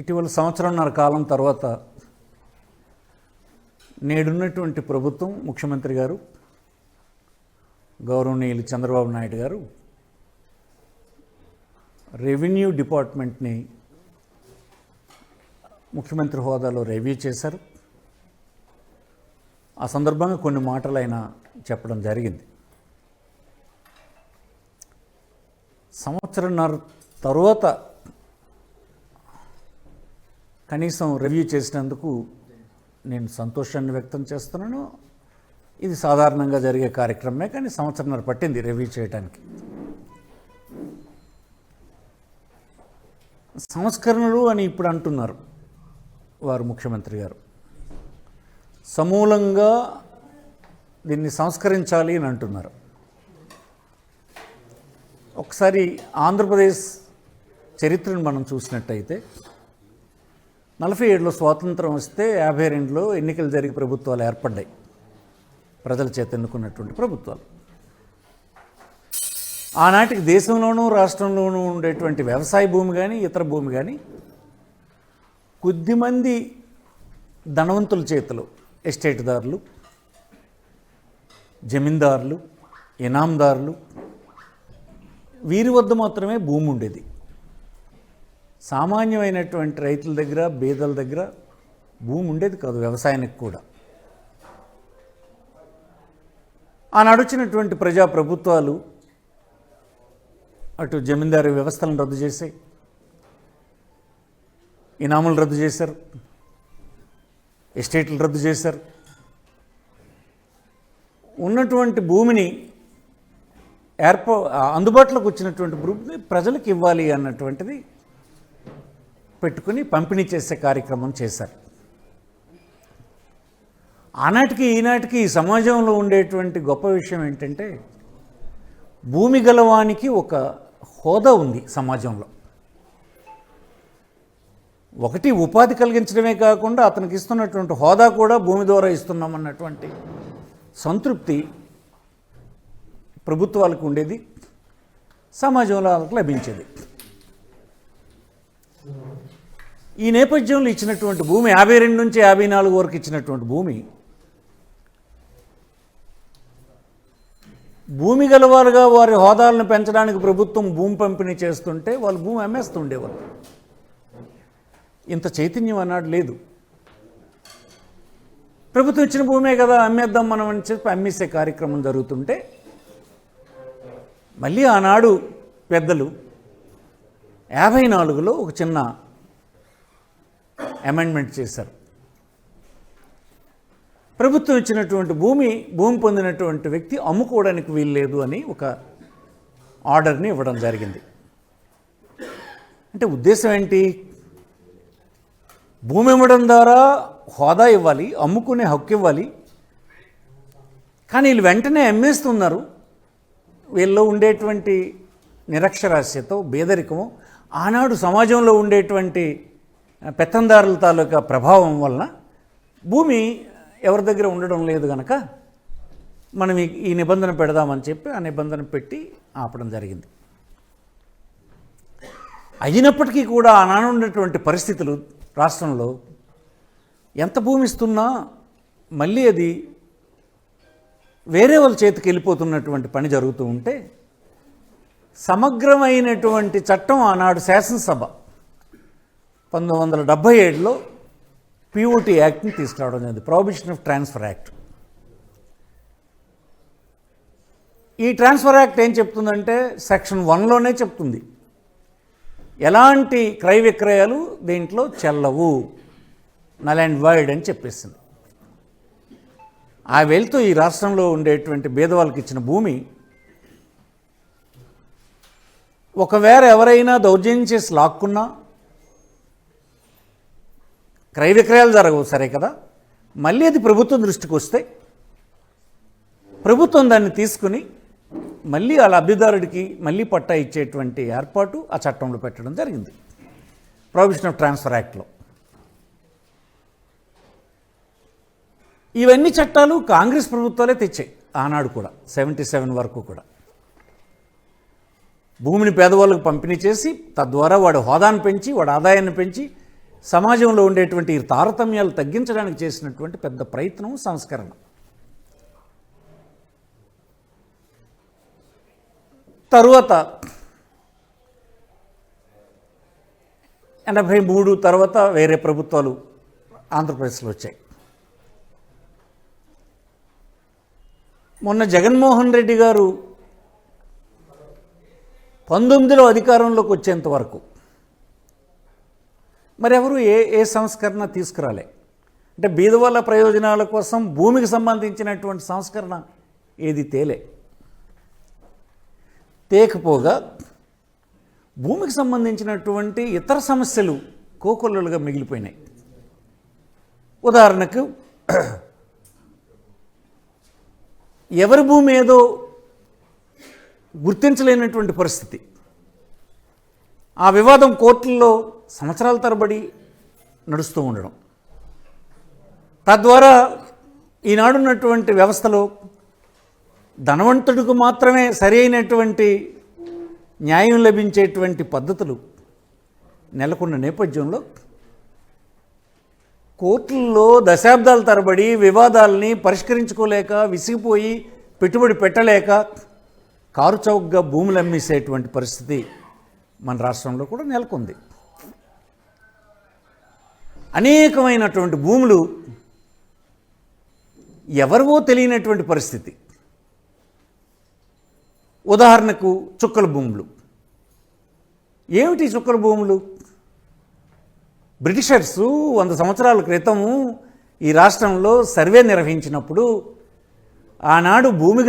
ఇటీవల సంవత్సరంన్నర కాలం తర్వాత నేడున్నటువంటి ప్రభుత్వం, ముఖ్యమంత్రి గారు గౌరవనీయులు చంద్రబాబు నాయుడు గారు రెవెన్యూ డిపార్ట్మెంట్ని ముఖ్యమంత్రి హోదాలో రివ్యూ చేశారు. ఆ సందర్భంగా కొన్ని మాటలు ఆయన చెప్పడం జరిగింది. సంవత్సరంన్నర తర్వాత కనీసం రివ్యూ చేసినందుకు నేను సంతోషాన్ని వ్యక్తం చేస్తున్నాను. ఇది సాధారణంగా జరిగే కార్యక్రమమే, కానీ సంవత్సరంన్నర పట్టింది రివ్యూ చేయడానికి. సంస్కరణలు అని ఇప్పుడు అంటున్నారు వారు, ముఖ్యమంత్రి గారు. సమూలంగా దీన్ని సంస్కరించాలి అని అంటున్నారు. ఒకసారి ఆంధ్రప్రదేశ్ చరిత్రను మనం చూసినట్టయితే 47లో స్వాతంత్రం వస్తే 52లో ఎన్నికలు జరిగి ప్రభుత్వాలు ఏర్పడ్డాయి, ప్రజల చేత ఎన్నుకున్నటువంటి ప్రభుత్వాలు. ఆనాటికి దేశంలోనూ రాష్ట్రంలోనూ ఉండేటువంటి వ్యవసాయ భూమి కానీ ఇతర భూమి కానీ కొద్దిమంది ధనవంతుల చేతిలో, ఎస్టేట్దారులు, జమీందారులు, ఇనాందారులు, వీరి వద్ద మాత్రమే భూమి ఉండేది. సామాన్యమైనటువంటి రైతుల దగ్గర, బీదల దగ్గర భూమి ఉండేది కాదు, వ్యవసాయానికి కూడా. ఆనాడు వచ్చినటువంటి ప్రజాప్రభుత్వాలు అటు జమీందారీ వ్యవస్థలను రద్దు చేశాయి, ఇనాములు రద్దు చేశారు, ఎస్టేట్లు రద్దు చేశారు. ఉన్నటువంటి భూమిని అందుబాటులోకి వచ్చినటువంటి భూమిని ప్రజలకు ఇవ్వాలి అన్నటువంటిది పెట్టుకుని పంపిణీ చేసే కార్యక్రమం చేశారు. ఆనాటికి ఈనాటికి ఈ సమాజంలో ఉండేటువంటి గొప్ప విషయం ఏంటంటే, భూమి గలవానికి ఒక హోదా ఉంది సమాజంలో. ఒకటి ఉపాధి కలిగించడమే కాకుండా అతనికి ఇస్తున్నటువంటి హోదా కూడా భూమి ద్వారా ఇస్తున్నామన్నటువంటి సంతృప్తి ప్రభుత్వాలకు ఉండేది, సమాజంలో వాళ్ళకు లభించేది. ఈ నేపథ్యంలో ఇచ్చినటువంటి భూమి 52 నుంచి 54 వరకు ఇచ్చినటువంటి భూమి గలవారుగా వారి హోదాలను పెంచడానికి ప్రభుత్వం భూమి పంపిణీ చేస్తుంటే వాళ్ళు భూమి అమ్మేస్తుండేవారు. ఇంత చైతన్యం అన్నాడు లేదు. ప్రభుత్వం ఇచ్చిన భూమే కదా, అమ్మేద్దాం మనం అని చెప్పి అమ్మేసే కార్యక్రమం జరుగుతుంటే మళ్ళీ ఆనాడు పెద్దలు 54లో ఒక చిన్న అమెండ్మెంట్ చేశారు. ప్రభుత్వం ఇచ్చినటువంటి భూమి పొందినటువంటి వ్యక్తి అమ్ముకోవడానికి వీల్లేదు అని ఒక ఆర్డర్ని ఇవ్వడం జరిగింది. అంటే ఉద్దేశం ఏంటి? భూమి ఇవ్వడం ద్వారా హోదా ఇవ్వాలి, అమ్ముకునే హక్కు ఇవ్వాలి. కానీ వీళ్ళు వెంటనే అమ్మేస్తున్నారు. వీళ్ళలో ఉండేటువంటి నిరక్షరాస్యత, బేదరికము, ఆనాడు సమాజంలో ఉండేటువంటి పెత్తందారుల తాలూకా ప్రభావం వలన భూమి ఎవరి దగ్గర ఉండడం లేదు కనుక మనం ఈ నిబంధన పెడదామని చెప్పి ఆ నిబంధన పెట్టి ఆపడం జరిగింది. అయినప్పటికీ కూడా ఆనాడు ఉన్నటువంటి పరిస్థితులు రాష్ట్రంలో ఎంత భూమి ఇస్తున్నా మళ్ళీ అది వేరే వాళ్ళ చేతికి వెళ్ళిపోతున్నటువంటి పని జరుగుతూ ఉంటే సమగ్రమైనటువంటి చట్టం ఆనాడు శాసనసభ 1977లో POT యాక్ట్ని తీసుకురావడం జరిగింది, ప్రొహిబిషన్ ఆఫ్ ట్రాన్స్ఫర్ యాక్ట్. ఈ ట్రాన్స్ఫర్ యాక్ట్ ఏం చెప్తుందంటే సెక్షన్ 1లోనే చెప్తుంది, ఎలాంటి క్రయ విక్రయాలు దీంట్లో చెల్లవు, నల్ అండ్ వైడ్ అని చెప్పేసింది. ఆ వెళ్తూ ఈ రాష్ట్రంలో ఉండేటువంటి పేదవాళ్ళకి ఇచ్చిన భూమి ఒకవేళ ఎవరైనా దౌర్జన్యం చేసి లాక్కున్నా క్రయ విక్రయాలు జరగవు, సరే కదా. మళ్ళీ అది ప్రభుత్వం దృష్టికి వస్తే ప్రభుత్వం దాన్ని తీసుకుని మళ్ళీ ఆ లబ్ధిదారుడికి మళ్ళీ పట్టా ఇచ్చేటువంటి ఏర్పాటు ఆ చట్టంలో పెట్టడం జరిగింది, ప్రొహిబిషన్ ఆఫ్ ట్రాన్స్ఫర్ యాక్ట్లో. ఇవన్నీ చట్టాలు కాంగ్రెస్ ప్రభుత్వాలే తెచ్చాయి ఆనాడు కూడా, 77 వరకు కూడా. భూమిని పేదవాళ్ళకు పంపిణీ చేసి తద్వారా వాడి హోదాను పెంచి, వాడి ఆదాయాన్ని పెంచి సమాజంలో ఉండేటువంటి ఈ తారతమ్యాలు తగ్గించడానికి చేసినటువంటి పెద్ద ప్రయత్నం సంస్కరణ. తరువాత 83 తర్వాత వేరే ప్రభుత్వాలు ఆంధ్రప్రదేశ్లో వచ్చాయి. మొన్న జగన్మోహన్ రెడ్డి గారు 19లో అధికారంలోకి వచ్చేంత వరకు మరెవరు ఏ సంస్కరణ తీసుకురాలే. అంటే బీదవాళ్ళ ప్రయోజనాల కోసం భూమికి సంబంధించినటువంటి సంస్కరణ ఏది తేకపోగా భూమికి సంబంధించినటువంటి ఇతర సమస్యలు కోకొల్లలుగా మిగిలిపోయినాయి. ఉదాహరణకు ఎవరి భూమి ఏదో గుర్తించలేనటువంటి పరిస్థితి. ఆ వివాదం కోర్టుల్లో సంవత్సరాల తరబడి నడుస్తూ ఉండడం, తద్వారా ఈనాడున్నటువంటి వ్యవస్థలో ధనవంతుడికి మాత్రమే సరైనటువంటి న్యాయం లభించేటువంటి పద్ధతులు నెలకొన్న నేపథ్యంలో కోర్టుల్లో దశాబ్దాల తరబడి వివాదాలని పరిష్కరించుకోలేక విసిగిపోయి పెట్టుబడి పెట్టలేక కారుచౌకగా భూములు అమ్మేసేటువంటి పరిస్థితి మన రాష్ట్రంలో కూడా నెలకొంది. అనేకమైనటువంటి భూములు ఎవరివో తెలియనటువంటి పరిస్థితి. ఉదాహరణకు చుక్కల భూములు. ఏమిటి చుక్కల భూములు? బ్రిటిషర్సు 100 సంవత్సరాల క్రితము ఈ రాష్ట్రంలో సర్వే నిర్వహించినప్పుడు ఆనాడు భూమి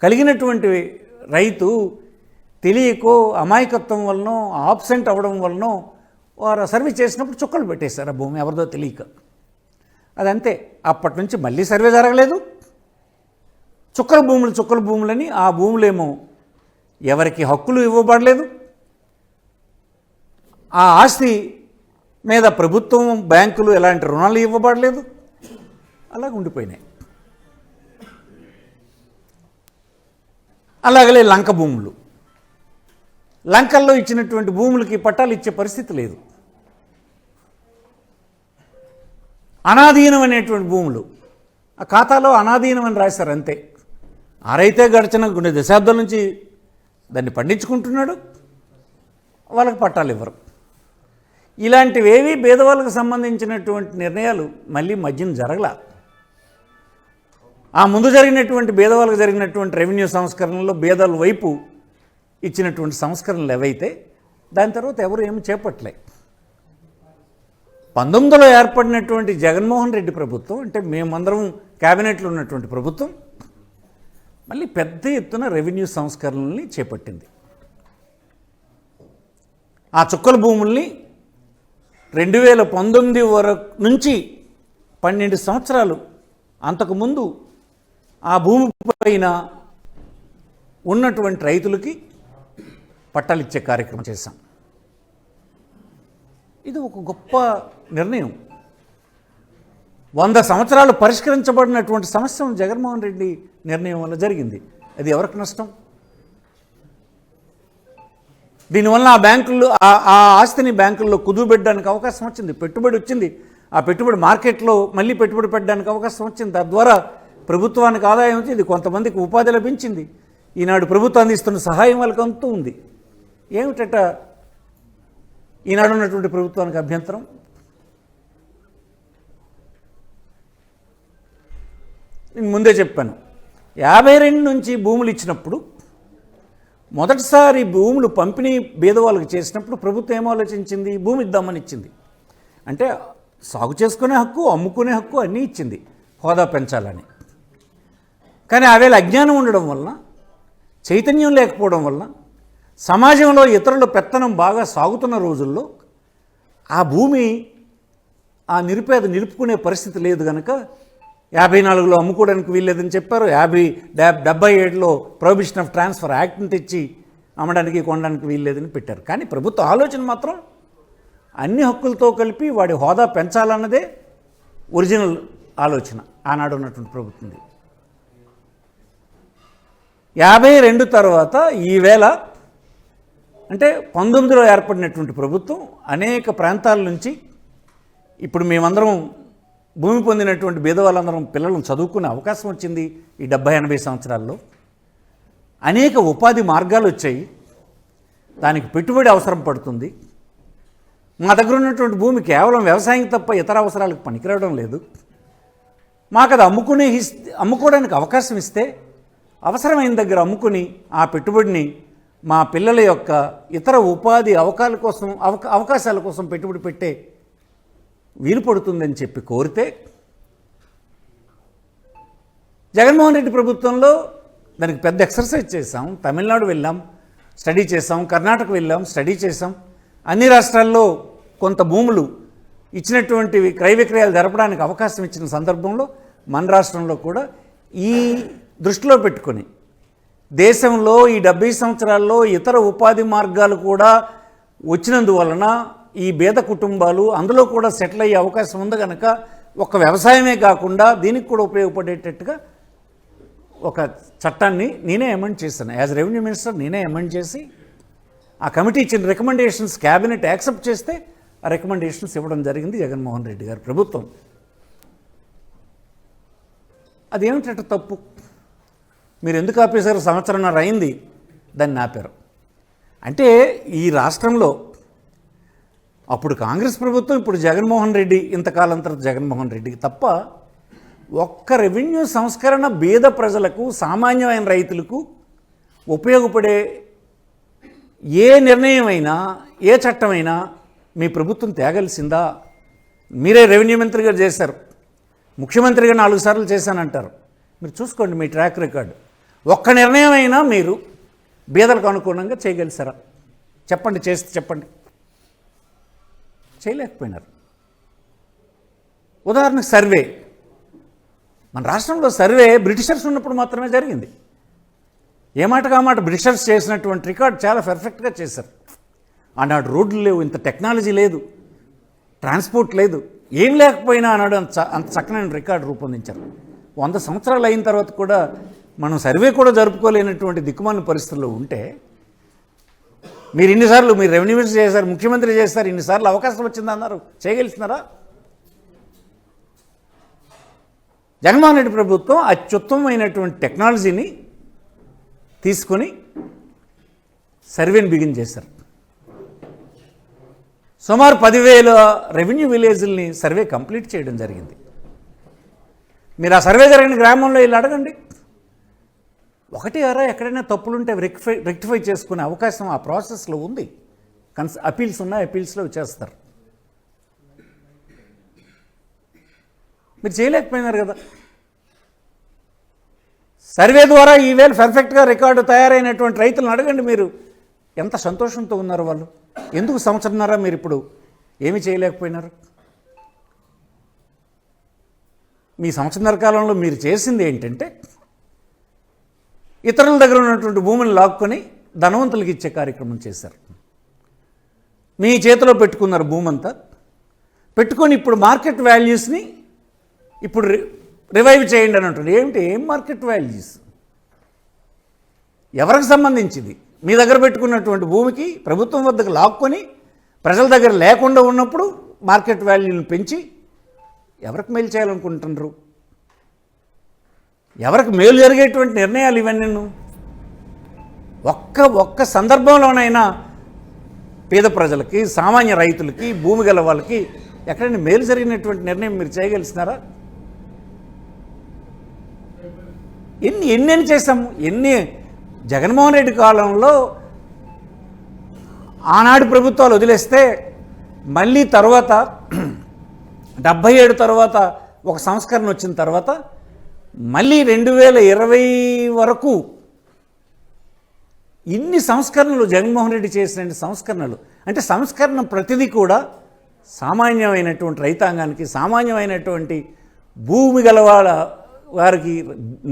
కలిగినటువంటి రైతు తెలియకో అమాయకత్వం వలనో ఆబ్సెంట్ అవ్వడం వలనో వారు సర్వే చేసినప్పుడు చుక్కలు పెట్టేశారు. ఆ భూమి ఎవరిదో తెలియక. అదంతే. అప్పటి నుంచి మళ్ళీ సర్వే జరగలేదు. చుక్కల భూములని ఆ భూములేమో ఎవరికి హక్కులు ఇవ్వబడలేదు. ఆ ఆస్తి మీద ప్రభుత్వం బ్యాంకులు ఎలాంటి రుణాలు ఇవ్వబడలేదు. అలాగ ఉండిపోయినాయి. అలాగలే లంక భూములు. లంకల్లో ఇచ్చినటువంటి భూములకి పట్టాలు ఇచ్చే పరిస్థితి లేదు. అనాధీనం అనేటువంటి భూములు ఆ ఖాతాలో అనాధీనం అని రాశారు అంతే. ఆ రైతే గడిచిన కొన్ని దశాబ్దాల నుంచి దాన్ని పండించుకుంటున్నాడు, వాళ్ళకి పట్టాలు ఇవ్వరు. ఇలాంటివేవి పేదవాళ్ళకు సంబంధించినటువంటి నిర్ణయాలు మళ్ళీ మధ్యన జరగల. ఆ ముందు జరిగినటువంటి పేదవాళ్ళకు జరిగినటువంటి రెవెన్యూ సంస్కరణలో పేదల వైపు ఇచ్చినటువంటి సంస్కరణలు ఏవైతే దాని తర్వాత ఎవరు ఏమి చేపట్టలే. 19లో ఏర్పడినటువంటి జగన్మోహన్ రెడ్డి ప్రభుత్వం, అంటే మేమందరం క్యాబినెట్లో ఉన్నటువంటి ప్రభుత్వం, మళ్ళీ పెద్ద ఎత్తున రెవెన్యూ సంస్కరణల్ని చేపట్టింది. ఆ చుక్కల భూముల్ని 2019 వరకు నుంచి 12 సంవత్సరాలు అంతకుముందు ఆ భూమి పైన ఉన్నటువంటి రైతులకి పట్టాలు ఇచ్చే కార్యక్రమం చేశాం. ఇది ఒక గొప్ప నిర్ణయం. 100 సంవత్సరాలు పరిష్కరించబడినటువంటి సమస్య జగన్మోహన్ రెడ్డి నిర్ణయం వల్ల జరిగింది. అది ఎవరికి నష్టం? దీనివల్ల ఆ బ్యాంకుల్లో ఆ ఆస్తిని బ్యాంకుల్లో కుదువబెట్టడానికి అవకాశం వచ్చింది, పెట్టుబడి వచ్చింది. ఆ పెట్టుబడి మార్కెట్లో మళ్ళీ పెట్టుబడి పెట్టడానికి అవకాశం వచ్చింది. తద్వారా ప్రభుత్వానికి ఆదాయం వచ్చింది, కొంతమందికి ఉపాధి లభించింది. ఈనాడు ప్రభుత్వం అందిస్తున్న సహాయం వాళ్ళకి అంతూ ఉంది. ఏమిటట ఈనాడు ఉన్నటువంటి ప్రభుత్వానికి అభ్యంతరం? నేను ముందే చెప్పాను, 52 నుంచి భూములు ఇచ్చినప్పుడు మొదటిసారి భూములు పంపిణీ బీదవాళ్ళకి చేసినప్పుడు ప్రభుత్వం ఏం ఆలోచించింది? భూమి ఇద్దామని ఇచ్చింది. అంటే సాగు చేసుకునే హక్కు, అమ్ముకునే హక్కు అన్నీ ఇచ్చింది, హోదా పెంచాలని. కానీ ఆవేళ అజ్ఞానం ఉండడం వలన, చైతన్యం లేకపోవడం వలన, సమాజంలో ఇతరుల పెత్తనం బాగా సాగుతున్న రోజుల్లో ఆ భూమి ఆ నిరుపేద నిలుపుకునే పరిస్థితి లేదు కనుక 54లో అమ్ముకోవడానికి వీల్లేదని చెప్పారు. 77లో ప్రొహిబిషన్ ఆఫ్ ట్రాన్స్ఫర్ యాక్ట్ని తెచ్చి అమ్మడానికి కొనడానికి వీల్లేదని పెట్టారు. కానీ ప్రభుత్వ ఆలోచన మాత్రం అన్ని హక్కులతో కలిపి వాడి హోదా పెంచాలన్నదే ఒరిజినల్ ఆలోచన ఆనాడు ఉన్నటువంటి ప్రభుత్వం. 52 తర్వాత ఈవేళ అంటే 19లో ఏర్పడినటువంటి ప్రభుత్వం అనేక ప్రాంతాల నుంచి ఇప్పుడు మేమందరం భూమి పొందినటువంటి బీదవాళ్ళందరం పిల్లలను చదువుకునే అవకాశం వచ్చింది ఈ 70-80 సంవత్సరాల్లో. అనేక ఉపాధి మార్గాలు వచ్చాయి, దానికి పెట్టుబడి అవసరం పడుతుంది. మా దగ్గర ఉన్నటువంటి భూమి కేవలం వ్యవసాయం తప్ప ఇతర అవసరాలకు పనికిరావడం లేదు. మాకు అది అమ్ముకోవడానికి అవకాశం ఇస్తే అవసరమైన దగ్గర అమ్ముకుని ఆ పెట్టుబడిని మా పిల్లల యొక్క ఇతర ఉపాధి అవకాశాల కోసం పెట్టుబడి పెట్టే వీలు పడుతుందని చెప్పి కోరితే జగన్మోహన్ రెడ్డి ప్రభుత్వంలో దానికి పెద్ద ఎక్సర్సైజ్ చేశాం. తమిళనాడు వెళ్ళాం, స్టడీ చేసాం. కర్ణాటక వెళ్ళాం, స్టడీ చేసాం. అన్ని రాష్ట్రాల్లో కొంత భూములు ఇచ్చినటువంటివి క్రయ విక్రయాలు జరపడానికి అవకాశం ఇచ్చిన సందర్భంలో మన రాష్ట్రంలో కూడా ఈ దృష్టిలో పెట్టుకొని దేశంలో ఈ 70 సంవత్సరాల్లో ఇతర ఉపాధి మార్గాలు కూడా వచ్చినందువలన ఈ పేద కుటుంబాలు అందులో కూడా సెటిల్ అయ్యే అవకాశం ఉంది కనుక ఒక వ్యవసాయమే కాకుండా దీనికి కూడా ఉపయోగపడేటట్టుగా ఒక చట్టాన్ని నేనే అమెండ్ చేశాను. యాజ్ రెవెన్యూ మినిస్టర్ నేనే అమెండ్ చేసి ఆ కమిటీ ఇచ్చిన రికమెండేషన్స్ క్యాబినెట్ యాక్సెప్ట్ చేస్తే ఆ రికమెండేషన్స్ ఇవ్వడం జరిగింది జగన్మోహన్ రెడ్డి గారి ప్రభుత్వం. అదేమిటంటే తప్పు. మీరు ఎందుకు ఆపేశారు? సంవత్సరంన్నర అయింది దాన్ని ఆపారు. అంటే ఈ రాష్ట్రంలో అప్పుడు కాంగ్రెస్ ప్రభుత్వం, ఇప్పుడు జగన్మోహన్ రెడ్డి, ఇంతకాలం తర్వాత జగన్మోహన్ రెడ్డికి తప్ప ఒక్క రెవెన్యూ సంస్కరణ బీద ప్రజలకు, సామాన్యమైన రైతులకు ఉపయోగపడే ఏ నిర్ణయమైనా, ఏ చట్టమైనా మీ ప్రభుత్వం తేగలిసిందా? మీరే రెవెన్యూ మంత్రిగా చేశారు, ముఖ్యమంత్రిగా 4 సార్లు చేశానంటారు. మీరు చూసుకోండి మీ ట్రాక్ రికార్డు. ఒక్క నిర్ణయం అయినా మీరు బీదలకు అనుగుణంగా చేయగలిసారా? చెప్పండి, చేస్తే చెప్పండి. చేయలేకపోయినారు. ఉదాహరణకు సర్వే. మన రాష్ట్రంలో సర్వే బ్రిటిషర్స్ ఉన్నప్పుడు మాత్రమే జరిగింది. ఏ మాటగా మాట బ్రిటిషర్స్ చేసినటువంటి రికార్డ్ చాలా పర్ఫెక్ట్గా చేశారు. ఆనాడు రోడ్లు లేవు, ఇంత టెక్నాలజీ లేదు, ట్రాన్స్పోర్ట్ లేదు, ఏం లేకపోయినా ఆనాడు అంత చక్కనైన రికార్డు రూపొందించారు. 100 సంవత్సరాలు అయిన తర్వాత కూడా మనం సర్వే కూడా జరుపుకోలేనటువంటి దిక్కుమాలిన పరిస్థితుల్లో ఉంటే మీరు ఇన్నిసార్లు మీరు రెవెన్యూ మినిస్టర్ చేశారు, ముఖ్యమంత్రి చేస్తారు, ఇన్నిసార్లు అవకాశం వచ్చిందన్నారు, చేయగలిసినారా? జగన్మోహన్ రెడ్డి ప్రభుత్వం అత్యుత్తమమైనటువంటి టెక్నాలజీని తీసుకొని సర్వేని బిగిన్ చేశారు. సుమారు 10,000 రెవెన్యూ విలేజ్ని సర్వే కంప్లీట్ చేయడం జరిగింది. మీరు ఆ సర్వే జరిగిన గ్రామంలో వెళ్ళి అడగండి. ఒకటి అరా ఎక్కడైనా తప్పులుంటే రెక్టిఫై చేసుకునే అవకాశం ఆ ప్రాసెస్లో ఉంది. అపీల్స్ ఉన్నాయి, అపీల్స్లో చేస్తారు. మీరు చేయలేకపోయినారు కదా. సర్వే ద్వారా ఈవేళ పర్ఫెక్ట్గా రికార్డు తయారైనటువంటి రైతులను అడగండి. మీరు ఎంత సంతోషంతో ఉన్నారు వాళ్ళు. ఎందుకు సంవత్సరంన్నర మీరు ఇప్పుడు ఏమీ చేయలేకపోయినారు? మీ సంవత్సరంన్నర కాలంలో మీరు చేసింది ఏంటంటే ఇతరుల దగ్గర ఉన్నటువంటి భూమిని లాక్కొని ధనవంతులకు ఇచ్చే కార్యక్రమం చేశారు. మీ చేతిలో పెట్టుకున్నారు భూమంతా. పెట్టుకొని ఇప్పుడు మార్కెట్ వాల్యూస్ని ఇప్పుడు రివైవ్ చేయండి అని అంటారు. ఏం మార్కెట్ వాల్యూస్? ఎవరికి సంబంధించింది? మీ దగ్గర పెట్టుకున్నటువంటి భూమికి ప్రభుత్వం వద్దకు లాక్కొని ప్రజల దగ్గర లేకుండా ఉన్నప్పుడు మార్కెట్ వాల్యూని పెంచి ఎవరికి మేలు చేయాలనుకుంటున్నారు? ఎవరికి మేలు జరిగేటువంటి నిర్ణయాలు ఇవన్నీ? ఒక్క సందర్భంలోనైనా పేద ప్రజలకి, సామాన్య రైతులకి, భూమి గల వాళ్ళకి ఎక్కడైనా మేలు జరిగినటువంటి నిర్ణయం మీరు చేయగలిసినారా? ఎన్ని చేశాము? జగన్మోహన్ రెడ్డి కాలంలో ఆనాడు ప్రభుత్వాలు వదిలేస్తే మళ్ళీ తర్వాత 77 తర్వాత ఒక సంస్కరణ వచ్చిన తర్వాత మళ్ళీ 2020 వరకు ఇన్ని సంస్కరణలు జగన్మోహన్ రెడ్డి చేసిన సంస్కరణలు. అంటే సంస్కరణ ప్రతిదీ కూడా సామాన్యమైనటువంటి రైతాంగానికి, సామాన్యమైనటువంటి భూమి గల వారికి,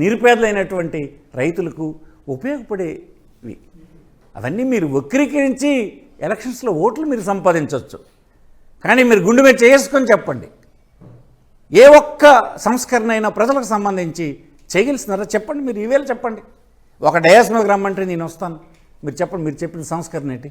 నిరుపేదలైనటువంటి రైతులకు ఉపయోగపడేవి. అవన్నీ మీరు వక్రీకరించి ఎలక్షన్స్లో ఓట్లు మీరు సంపాదించవచ్చు. కానీ మీరు గుండె మీద చేసుకొని చెప్పండి, ఏ ఒక్క సంస్కరణ అయినా ప్రజలకు సంబంధించి చేయగలిసినారా? చెప్పండి. మీరు ఈవేళ చెప్పండి. ఒక డయాస్ మీదకి రమ్మంటే నేను వస్తాను. మీరు చెప్పండి, మీరు చెప్పిన సంస్కరణ ఏంటి?